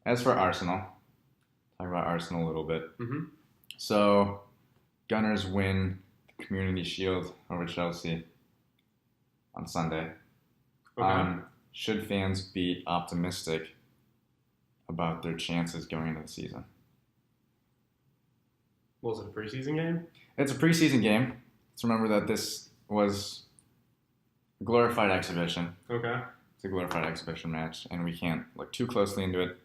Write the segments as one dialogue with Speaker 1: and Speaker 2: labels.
Speaker 1: As for Arsenal, talk about Arsenal a little bit.
Speaker 2: Mm-hmm.
Speaker 1: So, Gunners win the Community Shield over Chelsea on Sunday.
Speaker 2: Okay.
Speaker 1: Should fans be optimistic about their chances going into the season?
Speaker 2: Was it a preseason game?
Speaker 1: It's a preseason game. Let's remember that this was a glorified exhibition.
Speaker 2: Okay.
Speaker 1: It's a glorified exhibition match, and we can't look too closely into it.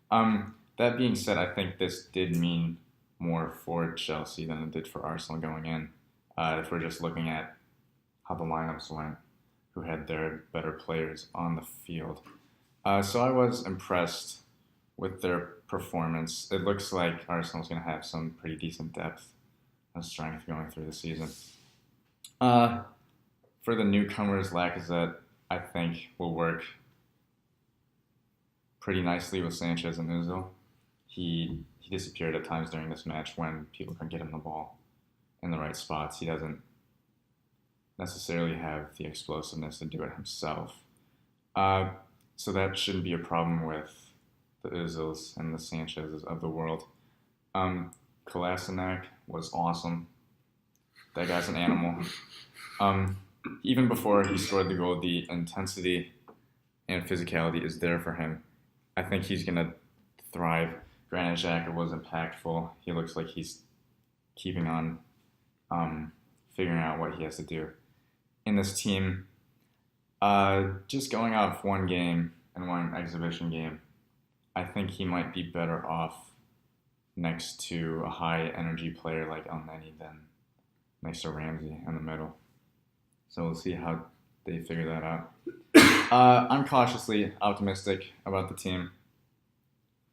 Speaker 1: That being said, I think this did mean more for Chelsea than it did for Arsenal going in. If we're just looking at how the lineups went, who had their better players on the field. So I was impressed with their performance. It looks like Arsenal's going to have some pretty decent depth and strength going through the season. For the newcomers, Lacazette, I think, will work pretty nicely with Sanchez and Ozil. He disappeared at times during this match when people couldn't get him the ball in the right spots. He doesn't necessarily have the explosiveness to do it himself. So that shouldn't be a problem with the Ozils and the Sanchez's of the world. Kolasinac was awesome. That guy's an animal. Even before he scored the goal, the intensity and physicality is there for him. I think he's going to thrive. Granit Xhaka was impactful. He looks like he's keeping on figuring out what he has to do in this team. Just going off one game and one exhibition game, I think he might be better off next to a high-energy player like Elneny than next to Ramsey in the middle. So we'll see how they figure that out. I'm cautiously optimistic about the team.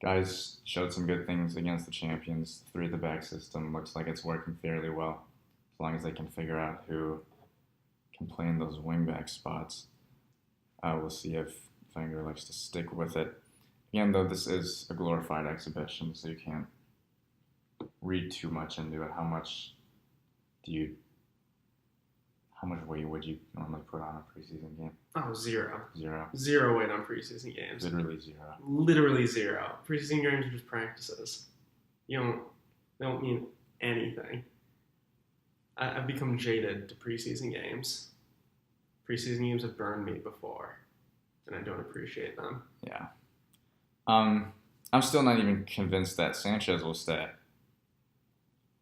Speaker 1: Guys showed some good things against the champions. The three-at-the-back system looks like it's working fairly well, as long as they can figure out who can play in those wing-back spots. We'll see if Wenger likes to stick with it. Again, though, this is a glorified exhibition, so you can't read too much into it. How much weight would you normally put on a preseason game?
Speaker 2: Oh, zero.
Speaker 1: Zero.
Speaker 2: Zero weight on preseason games.
Speaker 1: Literally zero.
Speaker 2: Literally zero. Preseason games are just practices. They don't mean anything. I've become jaded to preseason games. Preseason games have burned me before, and I don't appreciate them.
Speaker 1: Yeah. I'm still not even convinced that Sanchez will stay.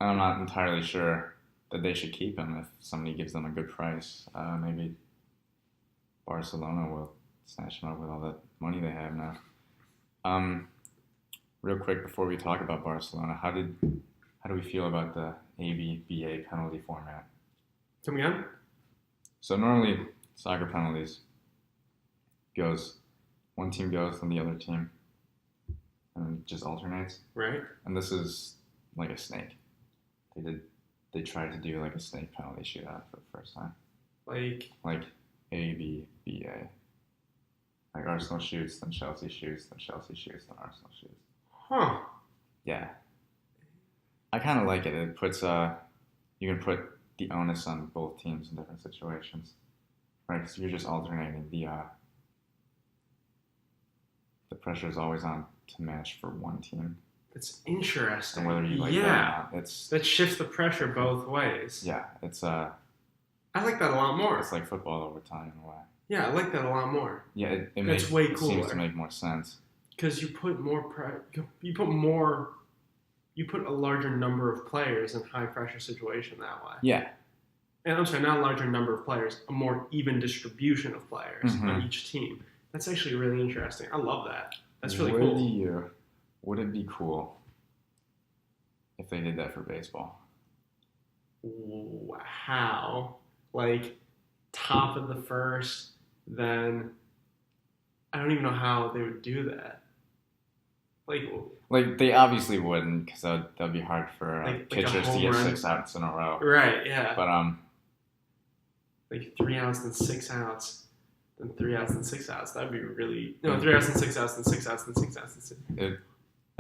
Speaker 1: I'm not entirely sure that they should keep him if somebody gives them a good price. Maybe Barcelona will snatch him up with all the money they have now. Real quick before we talk about Barcelona, how do we feel about the ABBA penalty format?
Speaker 2: Come again?
Speaker 1: So normally soccer penalties one team goes, then the other team, and it just alternates.
Speaker 2: Right.
Speaker 1: And this is like a snake. They tried to do like a snake penalty shootout for the first time. Like ABBA. Like Arsenal shoots, then Chelsea shoots, then Chelsea shoots, then Arsenal shoots.
Speaker 2: Huh.
Speaker 1: Yeah. I kind of like it. It puts you can put the onus on both teams in different situations, right? Because you're just alternating the pressure is always on to match for one team.
Speaker 2: It's interesting.
Speaker 1: And whether you like that or not,
Speaker 2: that shifts the pressure both ways.
Speaker 1: Yeah, it's
Speaker 2: I like that a lot more.
Speaker 1: It's like football over time in a way.
Speaker 2: Yeah, I like that a lot more.
Speaker 1: Yeah, it
Speaker 2: way cooler.
Speaker 1: Seems to make more sense.
Speaker 2: Because you put a larger number of players in high pressure situation that way.
Speaker 1: Yeah.
Speaker 2: And I'm sorry, not a larger number of players, a more even distribution of players on each team. That's actually really interesting. I love that. That's really cool.
Speaker 1: Would it be cool if they did that for baseball?
Speaker 2: How? Like, top of the first, then I don't even know how they would do that.
Speaker 1: Like they obviously wouldn't, because that'd be hard for pitchers to get 6 outs in a row.
Speaker 2: Right, yeah.
Speaker 1: But
Speaker 2: like 3 outs, then 6 outs, then 3 outs, then 6 outs. That'd be really 3 outs, then 6 outs, then 6 outs, then 6 outs, then 6.
Speaker 1: It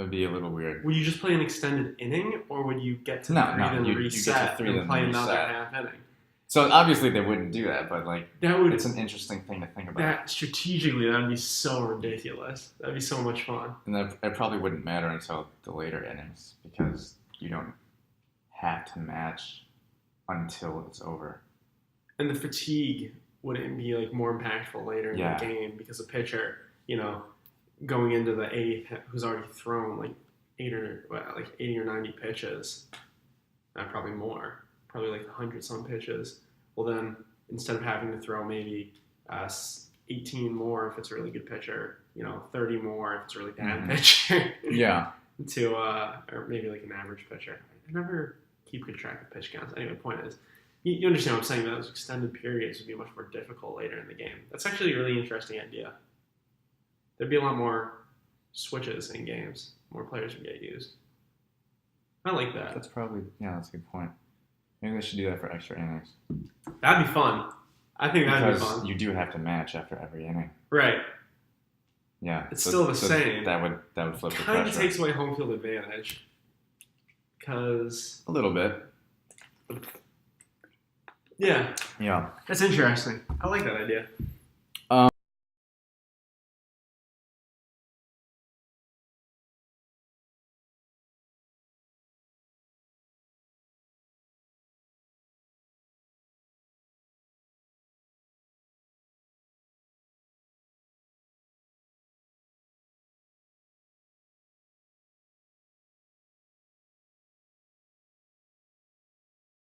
Speaker 1: would be a little weird.
Speaker 2: Would you just play an extended inning, or would you get to 3 then reset and play another half inning?
Speaker 1: So obviously they wouldn't do that, but like
Speaker 2: That would
Speaker 1: it's an interesting thing to think about.
Speaker 2: that strategically that would be so ridiculous. That'd be so much fun.
Speaker 1: And that it probably wouldn't matter until the later innings because you don't have to match until it's over.
Speaker 2: And the fatigue wouldn't be like more impactful later in
Speaker 1: Yeah.
Speaker 2: the game because a pitcher, going into the eighth who's already thrown like 80 or 90 pitches, probably more, probably like 100 some pitches. Well, then instead of having to throw maybe 18 more if it's a really good pitcher, 30 more if it's a really bad
Speaker 1: Mhm.
Speaker 2: pitcher,
Speaker 1: Yeah.
Speaker 2: to or maybe like an average pitcher. I never keep good track of pitch counts. Anyway, the point is, you understand what I'm saying. Those extended periods would be much more difficult later in the game. That's actually a really interesting idea. There'd be a lot more switches in games. More players would get used. I like that.
Speaker 1: That's a good point. Maybe they should do that for extra innings.
Speaker 2: That'd be fun. I think that'd be
Speaker 1: Because
Speaker 2: fun.
Speaker 1: you do have to match after every inning.
Speaker 2: Right.
Speaker 1: Yeah.
Speaker 2: It's still the same.
Speaker 1: That would flip the
Speaker 2: Kind of
Speaker 1: pressure.
Speaker 2: takes away home field advantage. Because,
Speaker 1: A little bit.
Speaker 2: yeah,
Speaker 1: Yeah.
Speaker 2: that's interesting. I like that idea.